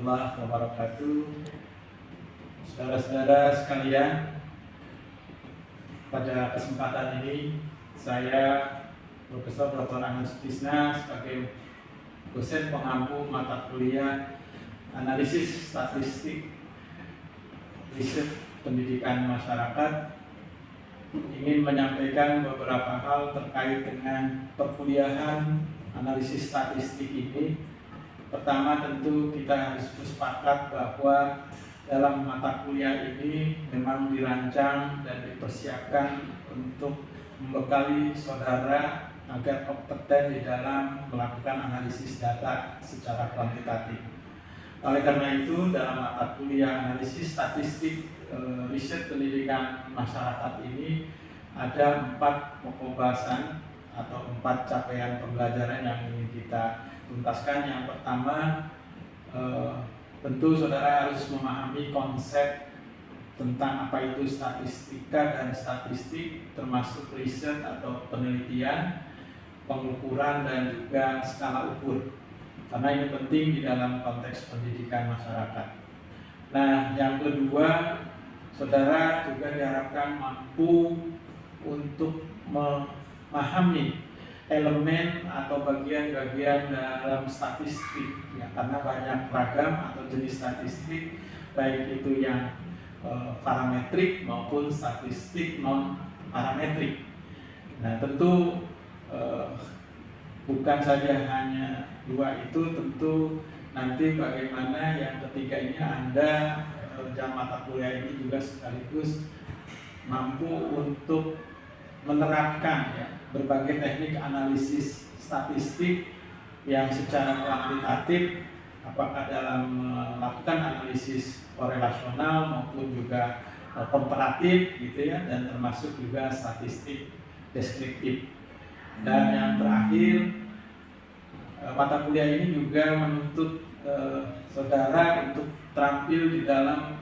warahmatullahi wabarakatuh. Saudara-saudara sekalian, pada kesempatan ini saya Profesor Dr. Anand Sutisna sebagai dosen pengampu mata kuliah analisis statistik riset pendidikan masyarakat ingin menyampaikan beberapa hal terkait dengan perkuliahan analisis statistik ini. Pertama, tentu kita harus bersepakat bahwa dalam mata kuliah ini memang dirancang dan dipersiapkan untuk membekali saudara agar kompeten di dalam melakukan analisis data secara kuantitatif. Oleh karena itu, dalam mata kuliah analisis statistik riset pendidikan masyarakat ini ada 4 pokok bahasan atau 4 capaian pembelajaran yang ingin kita tuntaskan. Yang pertama, tentu saudara harus memahami konsep tentang apa itu statistika dan statistik, termasuk riset atau penelitian, pengukuran, dan juga skala ukur, karena ini penting di dalam konteks pendidikan masyarakat. Nah, yang kedua, saudara juga diharapkan mampu untuk memahami elemen atau bagian-bagian dalam statistik, ya, karena banyak ragam atau jenis statistik, baik itu yang parametrik maupun statistik non parametrik. Nah, tentu bukan saja hanya 2 itu, tentu nanti bagaimana yang ketiga ini Anda dalam mata kuliah ini juga sekaligus mampu untuk menerapkan, ya, berbagai teknik analisis statistik yang secara kuantitatif, apakah dalam melakukan analisis korelasional maupun juga komparatif, gitu ya, dan termasuk juga statistik deskriptif. Dan yang terakhir, mata kuliah ini juga menuntut saudara untuk terampil di dalam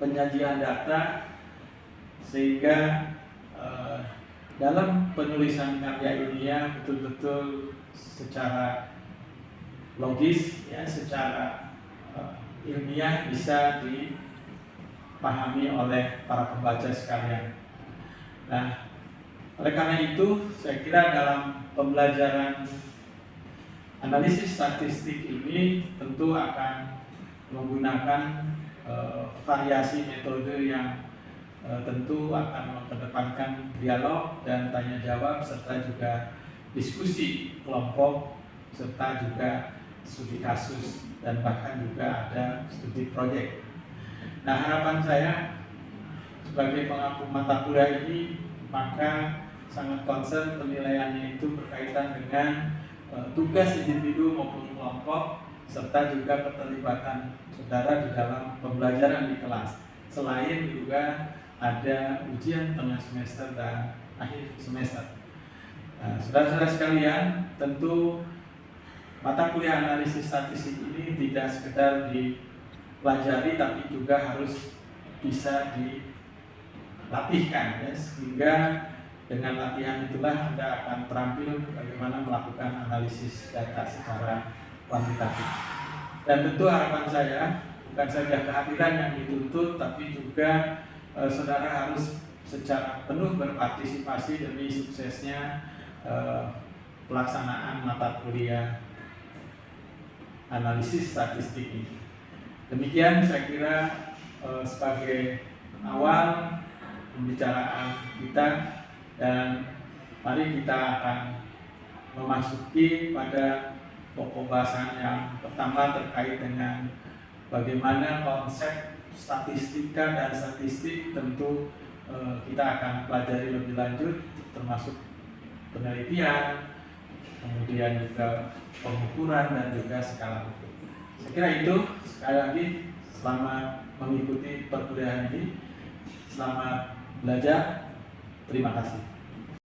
penyajian data, sehingga dalam penulisan karya ilmiah betul-betul secara logis, ya, secara ilmiah bisa dipahami oleh para pembaca sekalian. Nah, oleh karena itu saya kira dalam pembelajaran analisis statistik ini tentu akan menggunakan variasi metode yang tentu akan mengedepankan dialog dan tanya jawab, serta juga diskusi kelompok, serta juga studi kasus, dan bahkan juga ada studi proyek. Nah, harapan saya sebagai pengampu mata kuliah ini, maka sangat concern penilaiannya itu berkaitan dengan tugas individu maupun kelompok, serta juga keterlibatan saudara di dalam pembelajaran di kelas. Selain juga ada ujian tengah semester dan akhir semester. Nah, saudara-saudara sekalian, tentu mata kuliah analisis statistik ini tidak sekedar dipelajari, tapi juga harus bisa dilatihkan, ya, sehingga dengan latihan itulah Anda akan terampil bagaimana melakukan analisis data secara kuantitatif. Dan tentu harapan saya bukan saja kehadiran yang dituntut, tapi juga saudara harus secara penuh berpartisipasi demi suksesnya pelaksanaan mata kuliah analisis statistik ini. Demikian saya kira sebagai awal pembicaraan kita, dan mari kita akan memasuki pada pokok bahasan yang pertama terkait dengan bagaimana konsep statistika dan statistik. Tentu kita akan pelajari lebih lanjut, termasuk penelitian, kemudian juga pengukuran, dan juga skala ukur. Saya kira itu. Sekali lagi, selamat mengikuti perkuliahan ini, selamat belajar. Terima kasih.